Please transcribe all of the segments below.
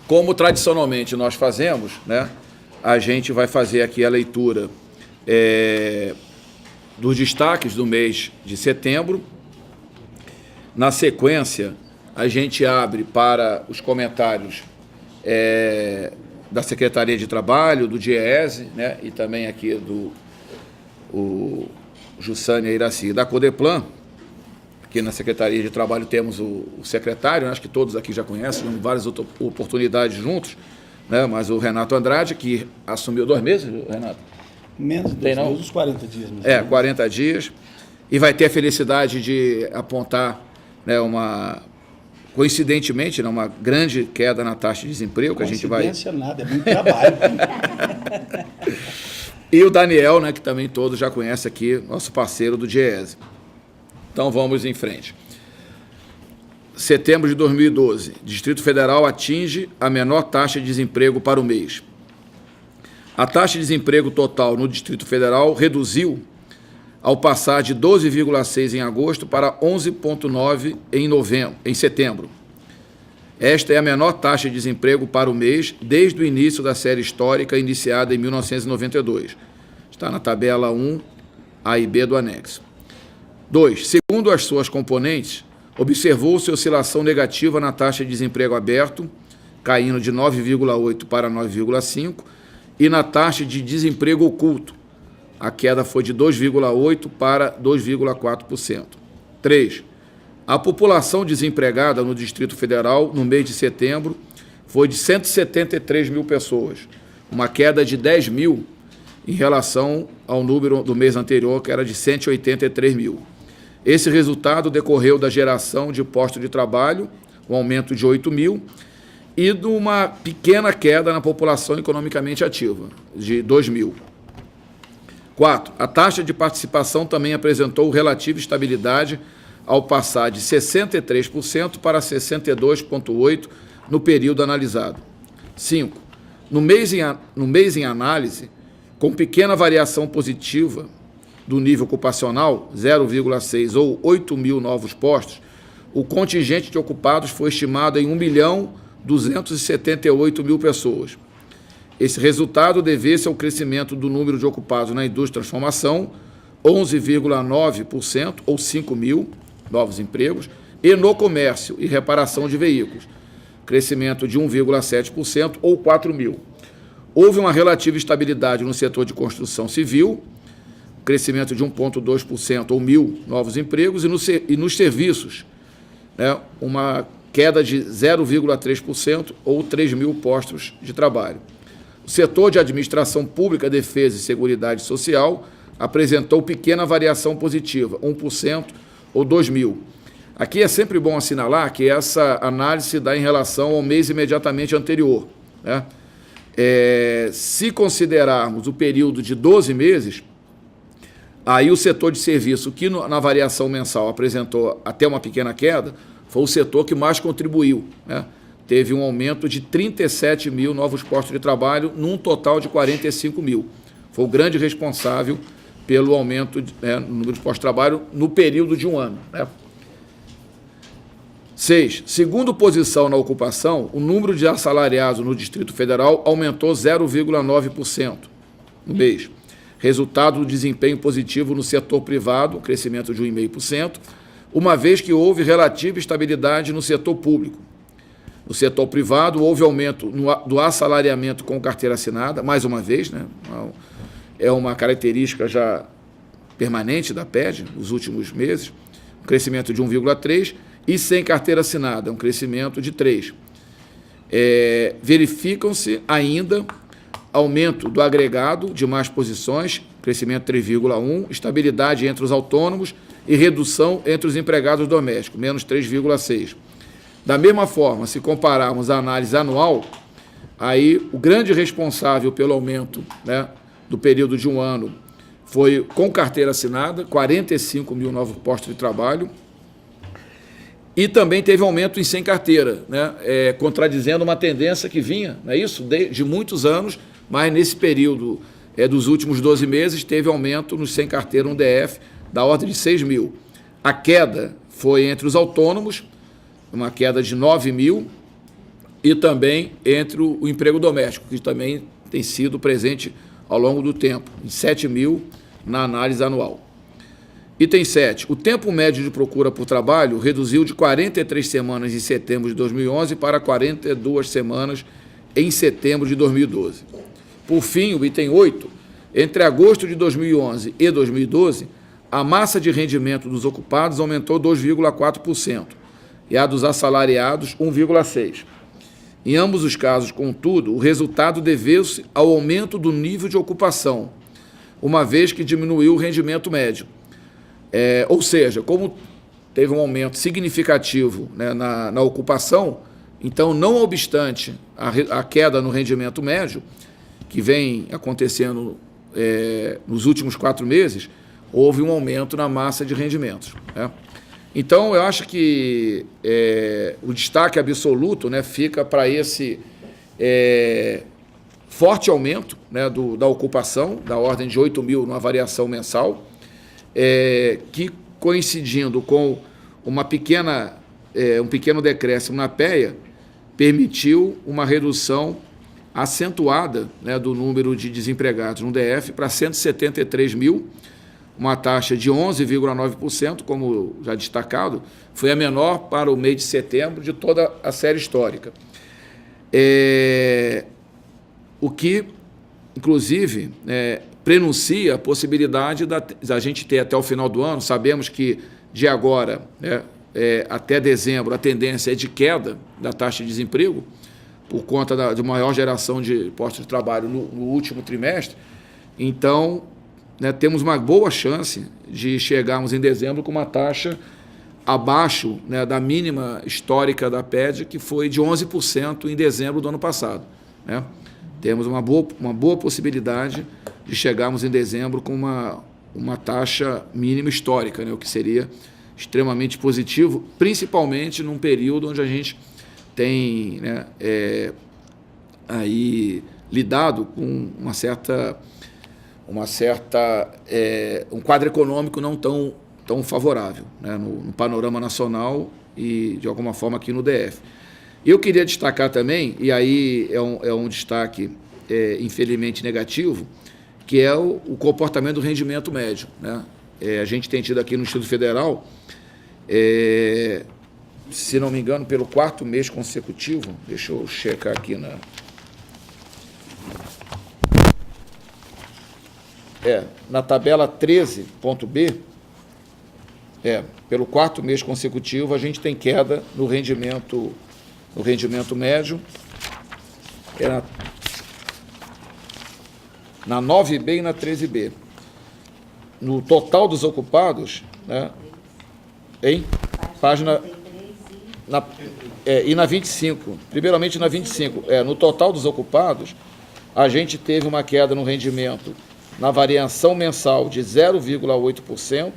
Como tradicionalmente nós fazemos, né, a gente vai fazer aqui a leitura dos destaques do mês de setembro. Na sequência, a gente abre para os comentários da Secretaria de Trabalho, do DIEESE, né, e também aqui do Jussânia Iraci, da Codeplan. Aqui na Secretaria de Trabalho temos o secretário, acho que todos aqui já conhecem, em várias oportunidades juntos, né? Mas o Renato Andrade, que assumiu 2 meses, Renato? Menos de 2 meses, uns 40 dias. 40 dias. E vai ter a felicidade de apontar, né, coincidentemente, né, uma grande queda na taxa de desemprego, que a gente vai... Coincidência nada, é muito trabalho. E o Daniel, né, que também todos já conhecem aqui, nosso parceiro do DIEESE. Então, vamos em frente. Setembro de 2012, Distrito Federal atinge a menor taxa de desemprego para o mês. A taxa de desemprego total no Distrito Federal reduziu ao passar de 12,6 em agosto para 11,9 em setembro. Esta é a menor taxa de desemprego para o mês desde o início da série histórica iniciada em 1992. Está na tabela 1, A e B do anexo. 2. Segundo as suas componentes, observou-se oscilação negativa na taxa de desemprego aberto, caindo de 9,8 para 9,5, e na taxa de desemprego oculto. A queda foi de 2,8 para 2,4%. 3. A população desempregada no Distrito Federal, no mês de setembro, foi de 173 mil pessoas, uma queda de 10 mil em relação ao número do mês anterior, que era de 183 mil. Esse resultado decorreu da geração de postos de trabalho, um aumento de 8 mil, e de uma pequena queda na população economicamente ativa, de 2 mil. 4. A taxa de participação também apresentou relativa estabilidade ao passar de 63% para 62,8% no período analisado. 5. No mês em análise, com pequena variação positiva do nível ocupacional, 0,6 ou 8 mil novos postos, o contingente de ocupados foi estimado em 1.278.000 pessoas. Esse resultado deve-se ao crescimento do número de ocupados na indústria de transformação, 11,9% ou 5 mil novos empregos, e no comércio e reparação de veículos, crescimento de 1,7% ou 4 mil. Houve uma relativa estabilidade no setor de construção civil, crescimento de 1,2% ou 1.000 novos empregos, e nos serviços, né, uma queda de 0,3% ou 3 mil postos de trabalho. O setor de administração pública, defesa e seguridade social apresentou pequena variação positiva, 1% ou 2 mil. Aqui é sempre bom assinalar que essa análise se dá em relação ao mês imediatamente anterior, né? Se considerarmos o período de 12 meses, aí o setor de serviço, que na variação mensal apresentou até uma pequena queda, foi o setor que mais contribuiu, né? Teve um aumento de 37 mil novos postos de trabalho, num total de 45 mil. Foi o grande responsável pelo aumento no número de postos de trabalho no período de um ano, né? 6. Segundo posição na ocupação, o número de assalariados no Distrito Federal aumentou 0,9% no mês. Resultado do desempenho positivo no setor privado, crescimento de 1,5%, uma vez que houve relativa estabilidade no setor público. No setor privado, houve aumento do assalariamento com carteira assinada, mais uma vez, né? É uma característica já permanente da PED nos últimos meses, um crescimento de 1,3%, e sem carteira assinada, um crescimento de 3%. Verificam-se ainda aumento do agregado de mais posições, crescimento 3,1%, estabilidade entre os autônomos e redução entre os empregados domésticos, menos 3,6%. Da mesma forma, se compararmos a análise anual, aí o grande responsável pelo aumento, né, do período de um ano foi com carteira assinada, 45 mil novos postos de trabalho, E também teve aumento em sem carteira, né? Contradizendo uma tendência que vinha, não é isso? De muitos anos, mas nesse período dos últimos 12 meses teve aumento no sem carteira no DF da ordem de 6 mil. A queda foi entre os autônomos, uma queda de 9 mil, e também entre o emprego doméstico, que também tem sido presente ao longo do tempo, em 7 mil na análise anual. Item 7. O tempo médio de procura por trabalho reduziu de 43 semanas em setembro de 2011 para 42 semanas em setembro de 2012. Por fim, o item 8. Entre agosto de 2011 e 2012, a massa de rendimento dos ocupados aumentou 2,4% e a dos assalariados 1,6%. Em ambos os casos, contudo, o resultado deveu-se ao aumento do nível de ocupação, uma vez que diminuiu o rendimento médio. Ou seja, como teve um aumento significativo, né, na ocupação, então, não obstante a queda no rendimento médio, que vem acontecendo nos últimos 4 meses, houve um aumento na massa de rendimentos, né? Então, eu acho que o destaque absoluto, né, fica para esse forte aumento, né, da ocupação, da ordem de 8 mil numa variação mensal, que, coincidindo com um pequeno decréscimo na PEA, permitiu uma redução acentuada, né, do número de desempregados no DF para 173 mil, uma taxa de 11,9%, como já destacado, foi a menor para o mês de setembro de toda a série histórica. O que, inclusive, prenuncia a possibilidade da gente ter até o final do ano. Sabemos que de agora, né, até dezembro, a tendência é de queda da taxa de desemprego, por conta de maior geração de postos de trabalho no último trimestre. Então, né, temos uma boa chance de chegarmos em dezembro com uma taxa abaixo, né, da mínima histórica da PED, que foi de 11% em dezembro do ano passado, né? Temos uma boa possibilidade de chegarmos em dezembro com uma taxa mínima histórica, né, o que seria extremamente positivo, principalmente num período onde a gente tem, né, aí lidado com um quadro econômico não tão favorável, né, no panorama nacional e, de alguma forma, aqui no DF. Eu queria destacar também, e aí é um destaque, infelizmente, negativo, que é o comportamento do rendimento médio, né? A gente tem tido aqui no Instituto Federal, se não me engano, pelo 4º mês consecutivo, deixa eu checar aqui na tabela 13.b, pelo 4º mês consecutivo, a gente tem queda no rendimento médio, na 9B e na 13B. No total dos ocupados, né, página... e na 25, primeiramente na 25, no total dos ocupados, a gente teve uma queda no rendimento na variação mensal de 0,8%,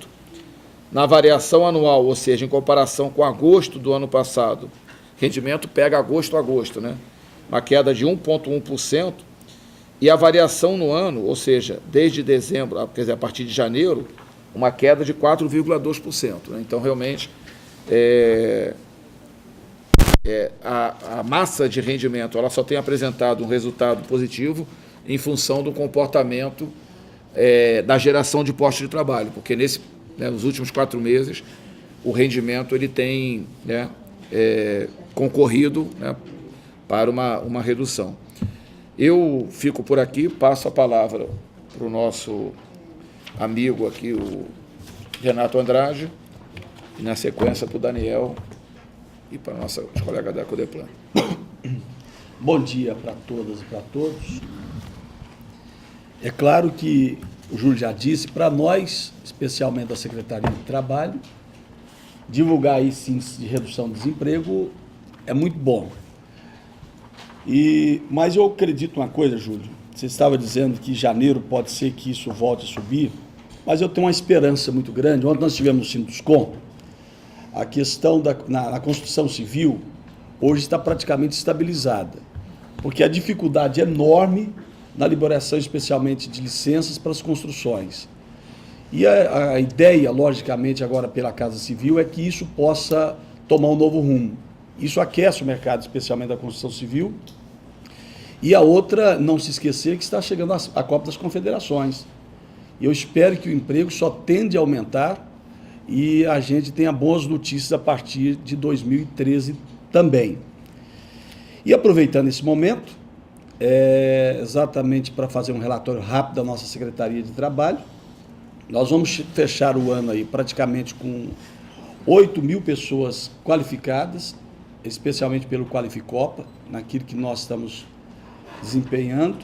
na variação anual, ou seja, em comparação com agosto do ano passado, rendimento pega agosto a agosto, né? Uma queda de 1,1%, e a variação no ano, ou seja, desde dezembro, quer dizer, a partir de janeiro, uma queda de 4,2%, né? Então, realmente, a massa de rendimento ela só tem apresentado um resultado positivo em função do comportamento da geração de postos de trabalho, porque nos últimos 4 meses o rendimento ele tem, né, concorrido, né, para uma redução. Eu fico por aqui, passo a palavra para o nosso amigo aqui, o Renato Andrade, e na sequência para o Daniel e para os colegas da Codeplan. Bom dia para todas e para todos. É claro que o Júlio já disse, para nós, especialmente da Secretaria de Trabalho, divulgar esse índice de redução de desemprego é muito bom. Mas eu acredito uma coisa, Júlio. Você estava dizendo que em janeiro pode ser que isso volte a subir, mas eu tenho uma esperança muito grande. Ontem nós tivemos o Sinduscom, a questão na construção civil hoje está praticamente estabilizada, porque a dificuldade é enorme na liberação, especialmente de licenças para as construções. E a ideia, logicamente, agora pela Casa Civil, é que isso possa tomar um novo rumo. Isso aquece o mercado, especialmente da construção civil. E a outra, não se esquecer que está chegando a Copa das Confederações. E eu espero que o emprego só tende a aumentar e a gente tenha boas notícias a partir de 2013 também. E aproveitando esse momento, exatamente para fazer um relatório rápido da nossa Secretaria de Trabalho, nós vamos fechar o ano aí praticamente com 8.000 pessoas qualificadas, especialmente pelo Qualificopa, naquilo que nós estamos desempenhando.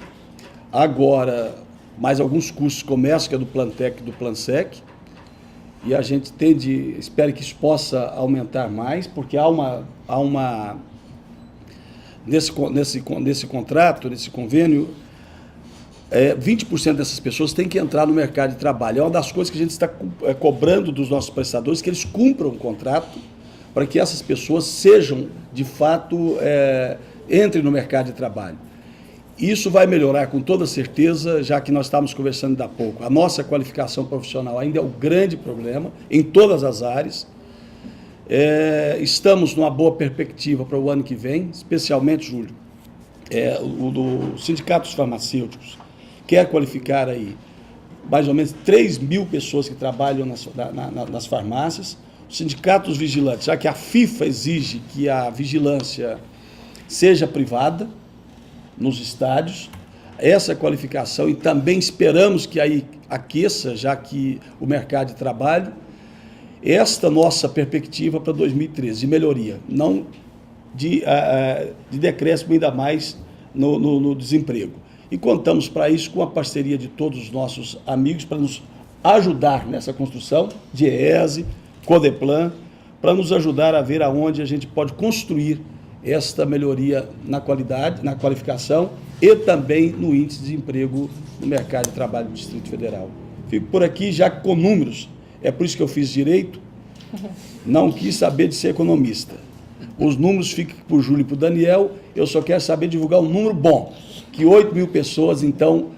Agora, mais alguns cursos começam, que é do Plantec e do Plansec, e a gente espera que isso possa aumentar mais, porque há uma nesse contrato, nesse convênio, 20% dessas pessoas têm que entrar no mercado de trabalho. É uma das coisas que a gente está cobrando dos nossos prestadores, que eles cumpram o contrato para que essas pessoas sejam, de fato, entrem no mercado de trabalho. Isso vai melhorar com toda certeza, já que nós estávamos conversando há pouco. A nossa qualificação profissional ainda é o grande problema em todas as áreas. Estamos numa boa perspectiva para o ano que vem, especialmente, Júlio, o Sindicato dos Farmacêuticos quer qualificar aí mais ou menos 3.000 pessoas que trabalham nas farmácias. O Sindicato dos Vigilantes, já que a FIFA exige que a vigilância seja privada nos estádios, essa qualificação, e também esperamos que aí aqueça, já que o mercado de trabalho, esta nossa perspectiva para 2013, de melhoria, não de decréscimo ainda mais no desemprego. E contamos para isso com a parceria de todos os nossos amigos para nos ajudar nessa construção, DIEESE, Codeplan, para nos ajudar a ver aonde a gente pode construir esta melhoria na qualidade, na qualificação e também no índice de desemprego no mercado de trabalho do Distrito Federal. Fico por aqui já com números, é por isso que eu fiz direito, não quis saber de ser economista. Os números ficam para o Júlio e para o Daniel, eu só quero saber divulgar um número bom, que 8.000 pessoas, então,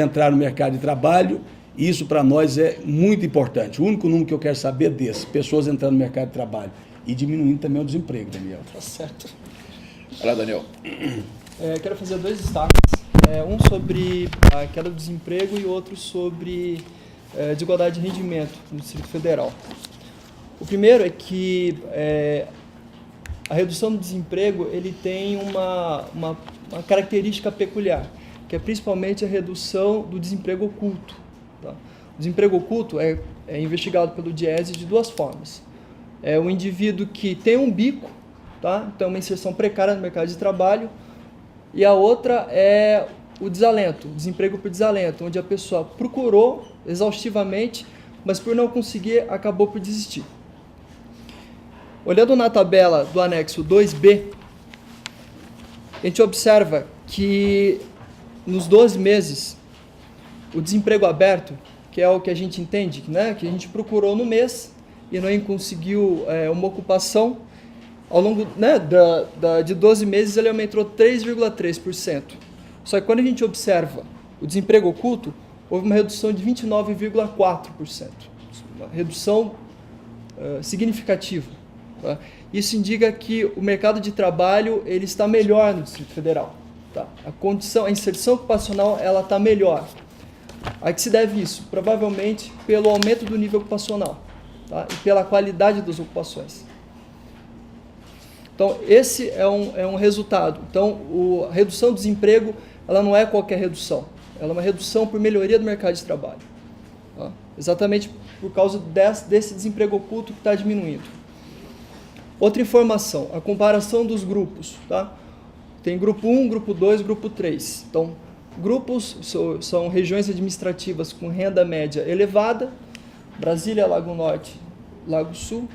entraram no mercado de trabalho, e isso para nós é muito importante. O único número que eu quero saber é desse, pessoas entrando no mercado de trabalho. E diminuindo também o desemprego, Daniel. Tá certo. Olha lá, Daniel. Quero fazer dois destaques. Um sobre a queda do desemprego e outro sobre desigualdade de rendimento no Distrito Federal. O primeiro é que a redução do desemprego ele tem uma característica peculiar, que é principalmente a redução do desemprego oculto. Tá? O desemprego oculto é investigado pelo DIEESE de duas formas. É um indivíduo que tem um bico, tá? Então uma inserção precária no mercado de trabalho, e a outra é o desalento, o desemprego por desalento, onde a pessoa procurou exaustivamente, mas por não conseguir, acabou por desistir. Olhando na tabela do anexo 2B, a gente observa que nos 12 meses, o desemprego aberto, que é o que a gente entende, né? Que a gente procurou no mês, e não conseguiu uma ocupação, ao longo de 12 meses ele aumentou 3,3%. Só que quando a gente observa o desemprego oculto, houve uma redução de 29,4%. Uma redução significativa. Tá? Isso indica que o mercado de trabalho ele está melhor no Distrito Federal. Tá? A inserção ocupacional ela está melhor. A que se deve isso? Provavelmente pelo aumento do nível ocupacional. Tá? E pela qualidade das ocupações. Então, esse é um resultado. Então, a redução do desemprego, ela não é qualquer redução. Ela é uma redução por melhoria do mercado de trabalho. Tá? Exatamente por causa desse desemprego oculto que está diminuindo. Outra informação, a comparação dos grupos. Tá? Tem grupo 1, grupo 2, grupo 3. Então, grupos são regiões administrativas com renda média elevada, Brasília, Lago Norte, Lago Sul.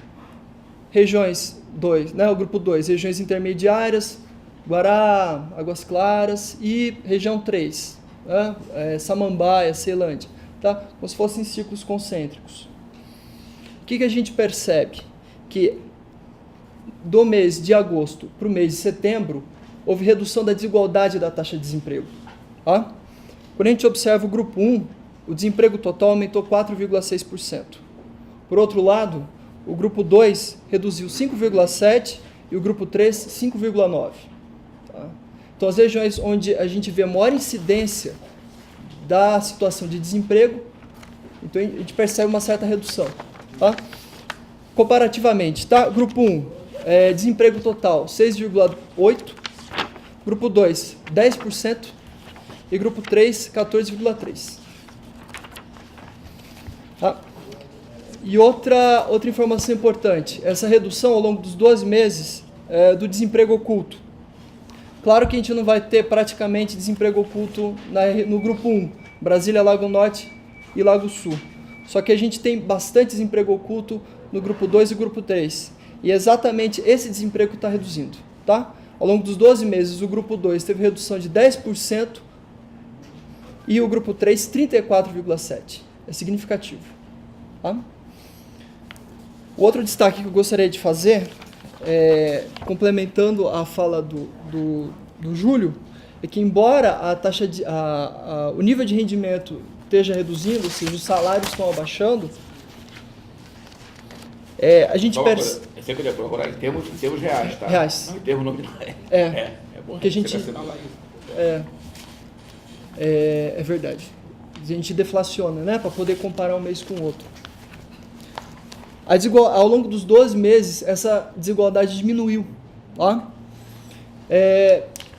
Regiões 2, né, o grupo 2, regiões intermediárias, Guará, Águas Claras, e região 3, né, Samambaia, Ceilândia, tá? Como se fossem círculos concêntricos. O que a gente percebe? que do mês de agosto para o mês de setembro, houve redução da desigualdade da taxa de desemprego. Tá? Quando a gente observa o grupo 1, o desemprego total aumentou 4,6%. Por outro lado, o grupo 2 reduziu 5,7% e o grupo 3, 5,9%. Tá? Então, as regiões onde a gente vê maior incidência da situação de desemprego, então a gente percebe uma certa redução. Tá? Comparativamente, tá? Grupo 1, desemprego total 6,8%, grupo 2, 10%, e grupo 3, 14,3%. Tá? E outra informação importante, essa redução ao longo dos 12 meses do desemprego oculto. Claro que a gente não vai ter praticamente desemprego oculto no grupo 1, Brasília, Lago Norte e Lago Sul. Só que a gente tem bastante desemprego oculto no grupo 2 e grupo 3. E exatamente esse desemprego está reduzindo. Tá? Ao longo dos 12 meses, o grupo 2 teve redução de 10% e o grupo 3, 34,7%. É significativo. Tá? O outro destaque que eu gostaria de fazer, complementando a fala do Júlio, é que embora a taxa o nível de rendimento esteja reduzindo, ou seja, os salários estão abaixando, a gente percebe... Eu sempre queria procurar em termos reais, tá? Reais. Não em termos nominais. É bom que a gente... assinalar isso. É verdade. A gente deflaciona, né? Para poder comparar um mês com o outro. Ao longo dos 12 meses, essa desigualdade diminuiu. Tá?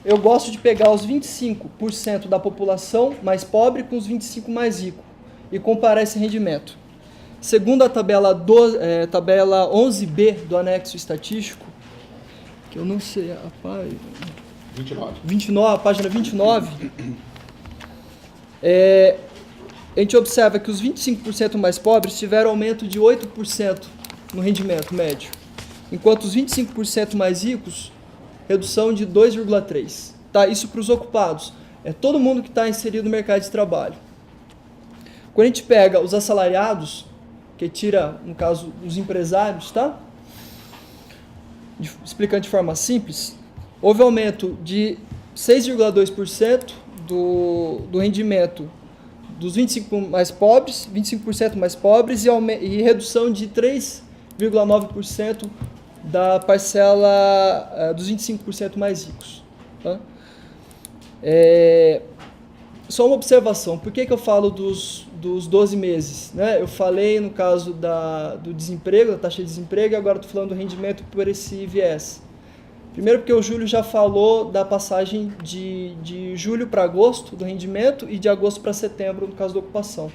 Eu gosto de pegar os 25% da população mais pobre com os 25% mais ricos e comparar esse rendimento. Segundo a tabela 11B do anexo estatístico, que eu não sei a página... 29, página 29, a gente observa que os 25% mais pobres tiveram aumento de 8% no rendimento médio, enquanto os 25% mais ricos, redução de 2,3%. Tá? Isso para os ocupados. É todo mundo que está inserido no mercado de trabalho. Quando a gente pega os assalariados, que tira, no caso, os empresários, tá? Explicando de forma simples, houve aumento de 6,2% do rendimento dos 25% mais pobres e redução de 3,9% da parcela dos 25% mais ricos. Tá? Só uma observação, por que eu falo dos 12 meses? Né? Eu falei no caso do desemprego, da taxa de desemprego, e agora estou falando do rendimento por esse viés. Primeiro porque o Júlio já falou da passagem de julho para agosto do rendimento e de agosto para setembro no caso da ocupação.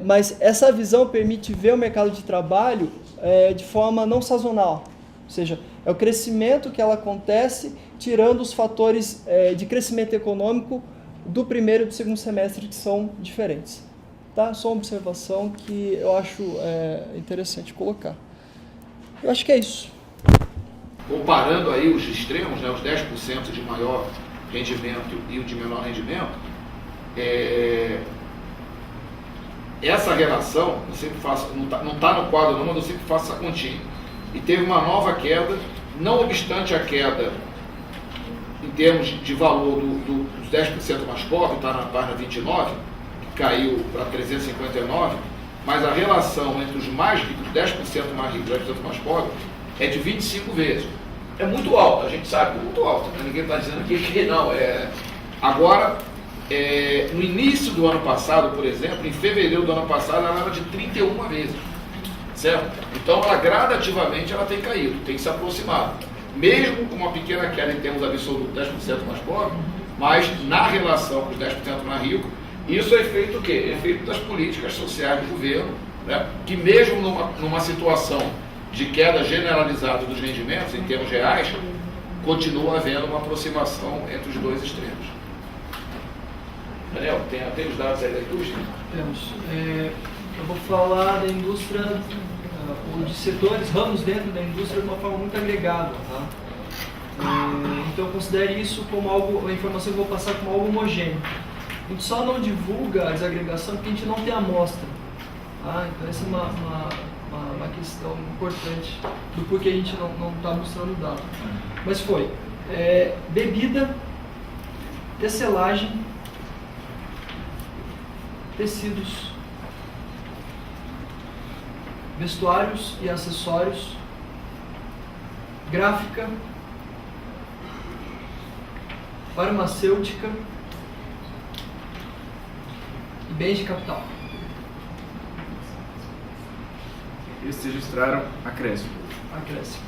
Mas essa visão permite ver o mercado de trabalho de forma não sazonal, ou seja, é o crescimento que ela acontece tirando os fatores de crescimento econômico do primeiro e do segundo semestre que são diferentes. Tá? Só uma observação que eu acho interessante colocar. Eu acho que é isso. Comparando aí os extremos, né, os 10% de maior rendimento e o de menor rendimento, essa relação, eu sempre faço, não está no quadro não, mas eu sempre faço essa continha. E teve uma nova queda, não obstante a queda em termos de valor dos 10% mais pobres, está na página 29, que caiu para 359, mas a relação entre os mais ricos, 10% mais ricos e 10% mais pobres, é de 25 vezes. É muito alto, a gente sabe que é muito alto, né? Ninguém está dizendo aqui que não. Agora, no início do ano passado, por exemplo, em fevereiro do ano passado, ela era de 31 vezes. Certo? Então, ela gradativamente ela tem caído, tem se aproximado. Mesmo com uma pequena queda em termos absolutos, 10% mais pobre, mas na relação com os 10% mais ricos, isso é efeito o quê? É efeito das políticas sociais do governo, né? Que mesmo numa situação de queda generalizada dos rendimentos, em termos reais, continua havendo uma aproximação entre os dois extremos. Daniel, tem os dados aí da indústria? Temos. Eu vou falar da indústria, ou de setores, ramos dentro da indústria de uma forma muito agregada. Tá? Então, considere isso como algo, a informação que eu vou passar como algo homogêneo. A gente só não divulga a desagregação porque a gente não tem amostra. Tá? Então, essa é uma uma questão importante do porquê a gente não está mostrando o dado. Mas foi bebida, tecelagem, tecidos, vestuários e acessórios, gráfica, farmacêutica e bens de capital. Eles registraram acréscimo. Acréscimo.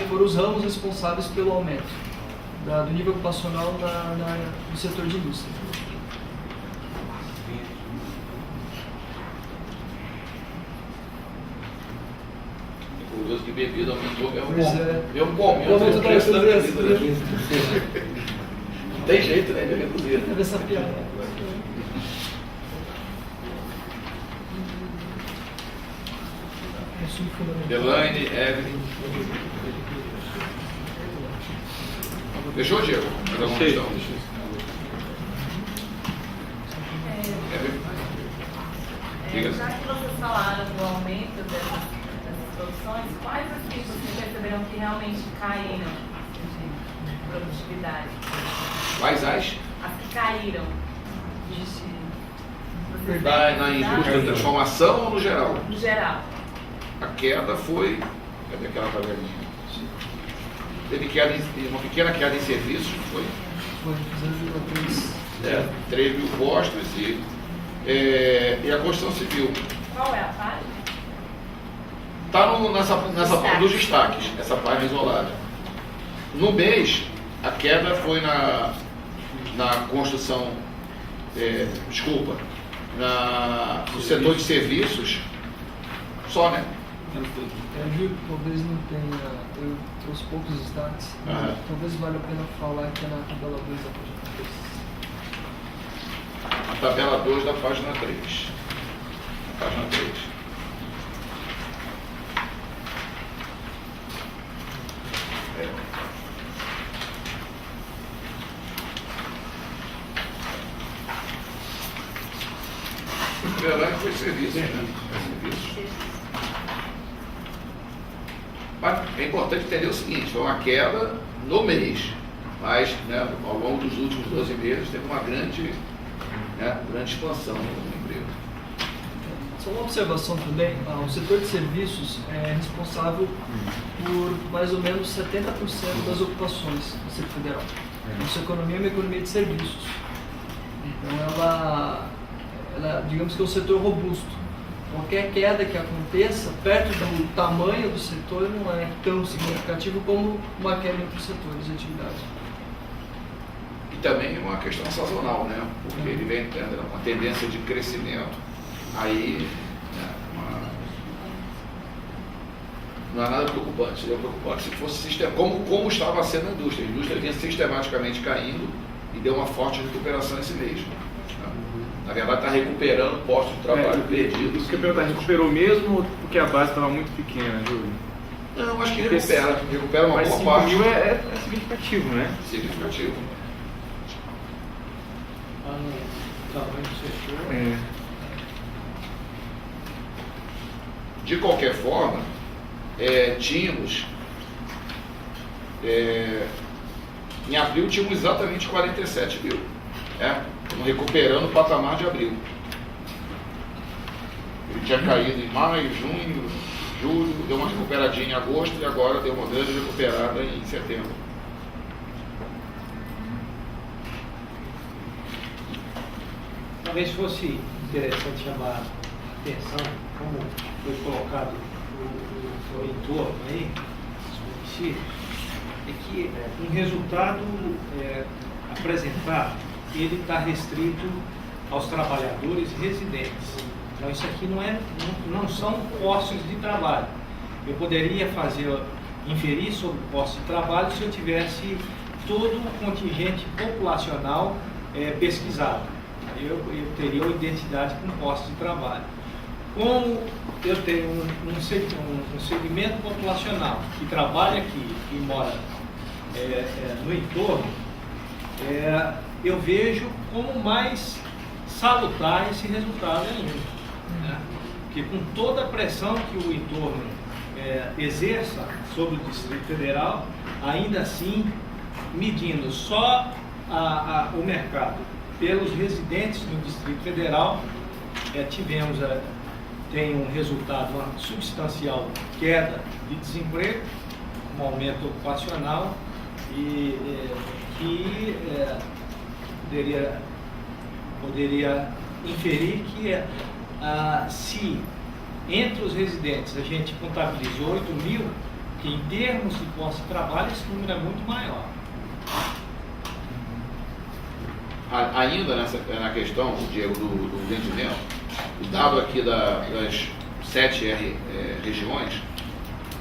Foram os ramos responsáveis pelo aumento do nível ocupacional no setor de indústria. Curioso que bebida aumentou mesmo Pois bom. é. Mesmo bom, Como mesmo tu preço da tá bebida, né? Não tem jeito, né, de reduzir. Teve essa piada. Elaine, Evelyn. Fechou, Diego? Mais alguma questão? Evelyn? Diga. Já que vocês falaram do aumento dessas produções, quais as que vocês perceberam que realmente caíram de produtividade? Quais as? As que caíram. Vocês Na têm indústria de transformação ou no geral? No geral. A queda foi. Cadê aquela tabelinha? Teve queda uma pequena queda em serviços, não foi? Foi 0,3. 3 mil postos e a construção civil. Qual é a página? Está nos destaques, essa página isolada. No mês, a queda foi na construção, no setor de serviços, só, né? Talvez não tenha, eu trouxe poucos destaques, Aham. talvez valha a pena falar que é na tabela 2 da página 3. A tabela 2 da página 3. Página 3. Verdade foi serviço, né? Serviços. Mas é importante entender o seguinte, foi uma queda no mês, mas, né, ao longo dos últimos 12 meses teve uma grande expansão no emprego. Só uma observação também, o setor de serviços é responsável por mais ou menos 70% das ocupações do setor federal. Nossa economia é uma economia de serviços. Então ela digamos que é um setor robusto. Qualquer queda que aconteça, perto do tamanho do setor, não é tão significativo como uma queda em outros setores de atividade. E também uma questão sazonal, né? Porque ele vem tendo uma tendência de crescimento. Aí, né, não é nada preocupante. Seria preocupante se fosse como estava sendo a indústria vinha sistematicamente caindo e deu uma forte recuperação esse mês. Na verdade, está recuperando postos de trabalho perdidos. O campeonato recuperou mesmo porque a base estava muito pequena, Júlio? Não, acho que recupera uma Mas boa 5 parte. mil é significativo, né? Significativo. De qualquer forma, tínhamos, em abril tínhamos exatamente 47 mil. Estamos recuperando o patamar de abril. Ele tinha caído em maio, junho, julho, deu uma recuperadinha em agosto e agora deu uma grande recuperada em setembro. Talvez fosse interessante chamar a atenção, como foi colocado no entorno aí, os municípios, é que um resultado apresentado, ele está restrito aos trabalhadores residentes. Então isso aqui não são postos de trabalho. Eu poderia inferir sobre postos de trabalho se eu tivesse todo o contingente populacional pesquisado. Eu teria uma identidade com postos de trabalho. Como eu tenho um segmento populacional que trabalha aqui e mora no entorno, eu vejo como mais salutar esse resultado ainda. Né? Porque com toda a pressão que o entorno exerça sobre o Distrito Federal, ainda assim, medindo só o mercado pelos residentes do Distrito Federal, tem um resultado, uma substancial queda de desemprego, um aumento ocupacional e que poderia inferir que se entre os residentes a gente contabilizou 8 mil, que em termos de posse de trabalho esse número é muito maior. Ainda na questão, Diego, do rendimento, o dado aqui das 7 regiões,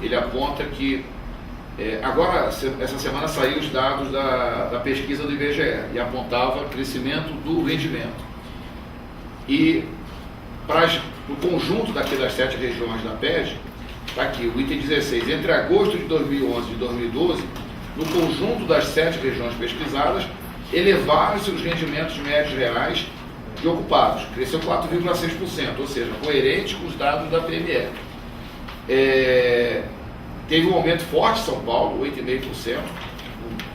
ele aponta que agora, essa semana saiu os dados da pesquisa do IBGE e apontava crescimento do rendimento. E para o conjunto das 7 regiões da PED, está aqui o item 16, entre agosto de 2011 e 2012, no conjunto das 7 regiões pesquisadas, elevaram-se os rendimentos médios reais de ocupados, cresceu 4,6%, ou seja, coerente com os dados da PME. Teve um aumento forte em São Paulo, 8,5%,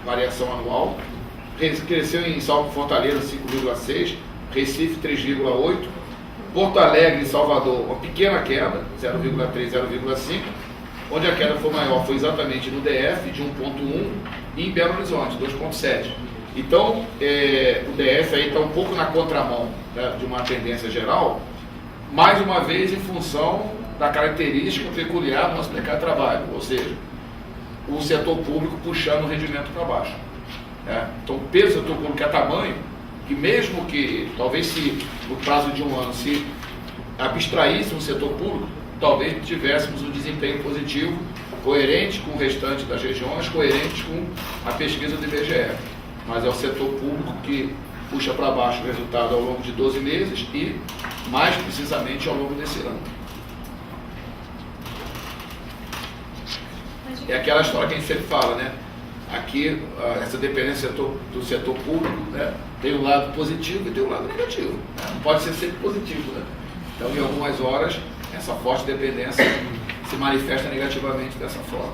variação anual, cresceu em Fortaleza 5,6%, Recife 3,8%, Porto Alegre e Salvador, uma pequena queda, 0,3%, 0,5%, onde a queda foi maior foi exatamente no DF, de 1,1%, e em Belo Horizonte, 2,7%. Então, o DF aí está um pouco na contramão, né, de uma tendência geral, mais uma vez em função da característica peculiar do nosso mercado de trabalho, ou seja, o setor público puxando o rendimento para baixo. Né? Então, o peso do setor público é tamanho que mesmo que, talvez se no prazo de um ano, se abstraíssemos o setor público, talvez tivéssemos um desempenho positivo, coerente com o restante das regiões, coerente com a pesquisa do IBGE. Mas é o setor público que puxa para baixo o resultado ao longo de 12 meses e, mais precisamente, ao longo desse ano. É aquela história que a gente sempre fala, né? Aqui, essa dependência do setor público, né, tem um lado positivo e tem um lado negativo. Né? não pode ser sempre positivo, né? Então, em algumas horas, essa forte dependência se manifesta negativamente dessa forma.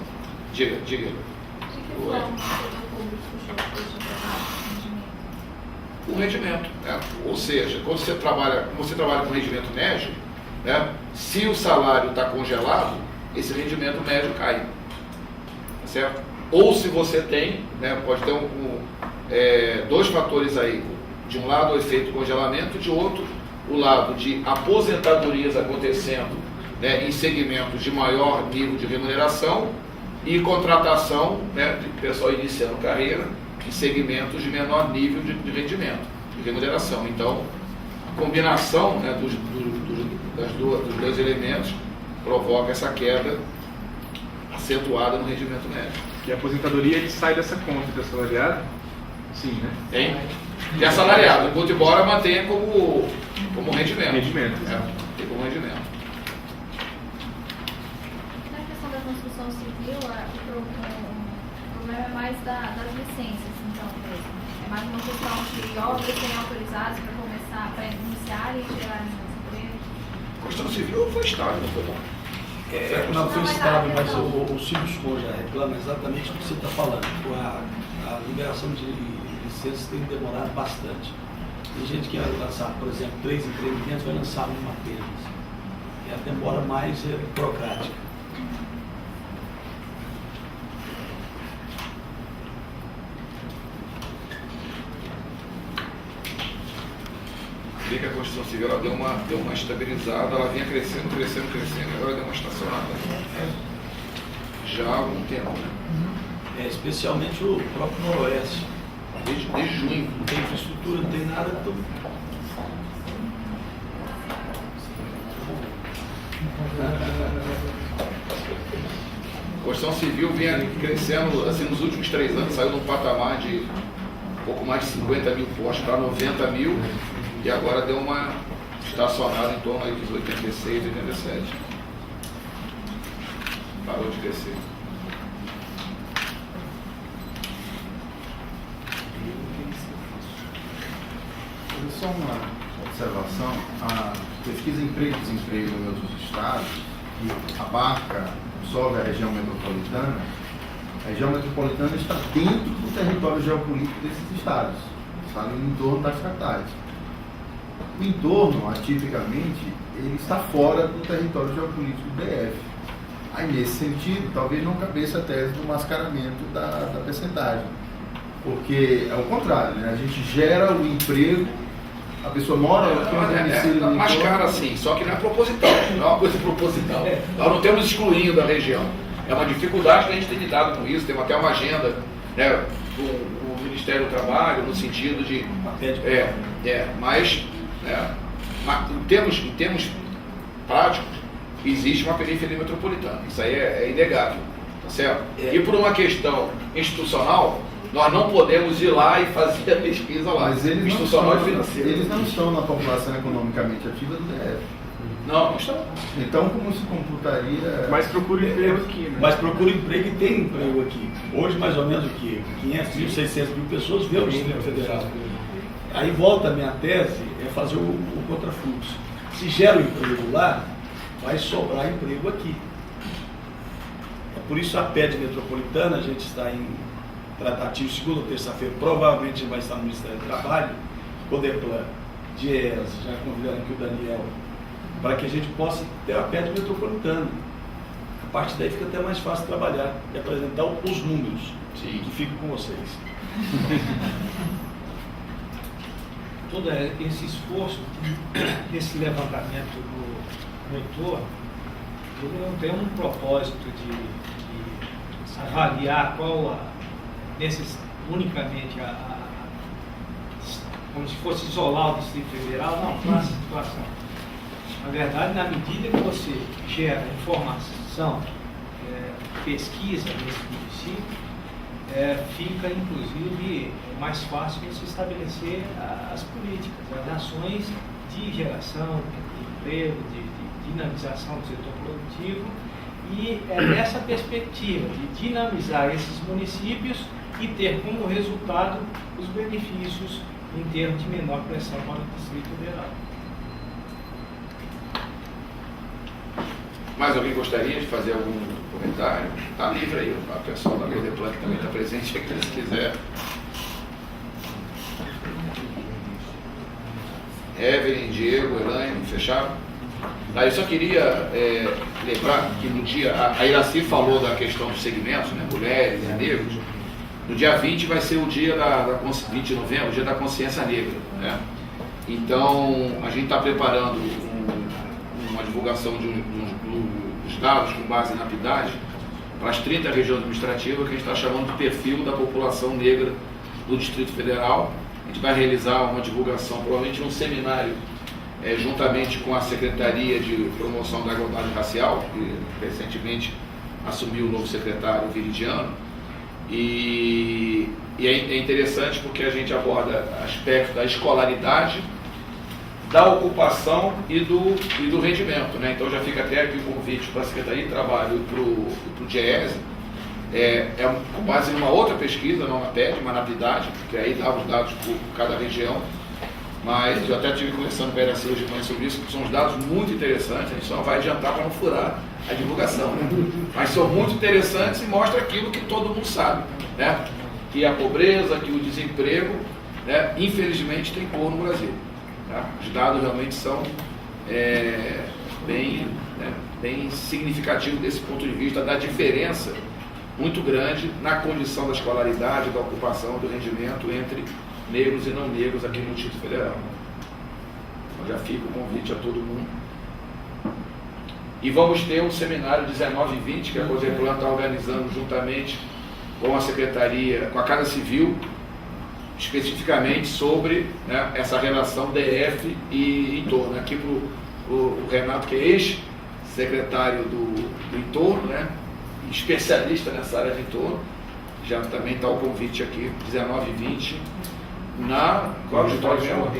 Diga. O rendimento, né? Ou seja, quando você trabalha com rendimento médio, né, se o salário está congelado, esse rendimento médio cai, tá certo? Ou se você tem, né, pode ter dois fatores aí, de um lado o efeito congelamento, de outro o lado de aposentadorias acontecendo, né, em segmentos de maior nível de remuneração e contratação, né, de pessoal iniciando carreira em segmentos de menor nível de rendimento, de remuneração. Então, a combinação, né, dos dois elementos provoca essa queda acentuada no rendimento médio. E a aposentadoria, ele sai dessa conta do assalariado? Sim, né? Tem? Que é assalariado, enquanto embora mantenha como rendimento. Tem como rendimento. Na questão da construção civil, o problema é mais das licenças, então, mesmo. É mais uma questão de obras serem autorizadas para começar, para iniciar e gerarem emprego. A construção civil foi estável, não foi bom? Não foi estável, mas o Silvio já reclama exatamente o que você está falando. A liberação de licenças tem demorado bastante. Tem gente que vai lançar, por exemplo, 3 empreendimentos, vai lançar uma apenas. E a demora mais burocrática. Vi que a construção civil ela deu uma estabilizada, ela vinha crescendo, agora deu uma estacionada. Já há algum tempo, né? Especialmente o próprio Noroeste. Desde junho. Não tem infraestrutura, não tem nada. A construção civil vinha crescendo, assim, nos últimos 3 anos, saiu num patamar de um pouco mais de 50 mil postos para 90 mil, e agora deu uma estacionada em torno aí dos 86, 87. Parou de crescer. Só uma observação. pesquisa emprego e desemprego em outros estados, que abarca, absorve a região metropolitana, a região metropolitana está dentro do território geopolítico desses estados, está no entorno das capitais. O entorno, atipicamente, ele está fora do território geopolítico do DF. Aí, nesse sentido, talvez não cabesse a tese do mascaramento da percentagem, porque é o contrário, né? A gente gera o emprego, a pessoa mora aqui no domicílio. Mascara sim, só que não é proposital, não é uma coisa proposital. Nós não estamos excluindo a região. É uma dificuldade que a gente tem lidado com isso, temos até uma agenda, né, com o Ministério do Trabalho, no sentido de. Mas em termos práticos, existe uma periferia metropolitana. Isso aí é inegável, tá certo? E por uma questão institucional, nós não podemos ir lá e fazer a pesquisa lá. Mas eles institucional e financeira. Eles não estão na população economicamente ativa do DF. Não estão. Então, como se computaria... Mas procura emprego aqui, né? Mas procura emprego e tem emprego aqui. Hoje, mais ou menos, o quê? 500 mil, 600 mil pessoas vê o Distrito Federal. Aí volta a minha tese, é fazer o contrafluxo. Se gera o emprego lá, vai sobrar emprego aqui. É por isso a PED metropolitana, a gente está em tratativo, segunda ou terça-feira, provavelmente vai estar no Ministério do Trabalho, Codeplan, DIES, já convidando aqui o Daniel, para que a gente possa ter a PED metropolitana. A partir daí fica até mais fácil trabalhar e apresentar os números. Sim. Que fico com vocês. Todo esse esforço, esse levantamento do entorno, ele não tem um propósito de avaliar qual unicamente como se fosse isolar o Distrito Federal, não, qual a situação. Na verdade, na medida que você gera informação, pesquisa nesse município, fica inclusive mais fácil de se estabelecer as políticas, as ações de geração de emprego, de dinamização do setor produtivo, e é nessa perspectiva de dinamizar esses municípios e ter como resultado os benefícios em termos de menor pressão para o Distrito Federal. Mais alguém gostaria de fazer algum comentário? Está livre aí, o pessoal da Codeplan que também está presente aqui, se quiser. Evelyn, Diego, Elaine, fecharam? Eu só queria lembrar que no dia, a Iraci falou da questão dos segmentos, né, mulheres e negros. No dia 20 vai ser o dia 20 de novembro, o dia da consciência negra, né? Então, a gente está preparando uma divulgação dos dados com base na PIDAD para as 30 regiões administrativas, que a gente está chamando de perfil da população negra do Distrito Federal. A gente vai realizar uma divulgação, provavelmente um seminário, juntamente com a Secretaria de Promoção da Igualdade Racial, que recentemente assumiu o novo secretário Viridiano. E é interessante porque a gente aborda aspectos da escolaridade, da ocupação e do rendimento, né? Então já fica até aqui o convite para a Secretaria de Trabalho e para o DIES, com base numa outra pesquisa, não na PED, mas na PIDAD, porque aí dá os dados por cada região. Mas eu até estive conversando com a Iraci hoje de manhã sobre isso, que são os dados muito interessantes, a gente só vai adiantar para não furar a divulgação, né? Mas são muito interessantes e mostram aquilo que todo mundo sabe, né? Que a pobreza, que o desemprego, né, infelizmente tem cor no Brasil. Tá? Os dados realmente são bem significativos desse ponto de vista da diferença muito grande na condição da escolaridade, da ocupação, do rendimento entre negros e não negros aqui no Distrito Federal. Então já fica o convite a todo mundo. E vamos ter um seminário 19 e 20, que a Codeplan está organizando juntamente com a Secretaria, com a Casa Civil, especificamente sobre, né, essa relação DF e entorno. Aqui para o Renato, que é ex-secretário do entorno, né, especialista nessa área de entorno, já também está o convite aqui, 19 e 20, no auditório mesmo?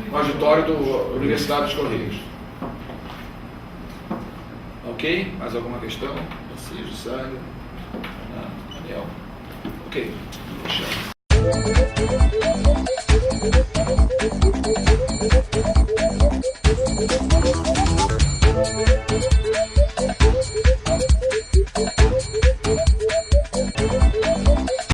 No auditório da Universidade dos Correios. Ok? Mais alguma questão? Francisco, Sânia? Daniel? Ok.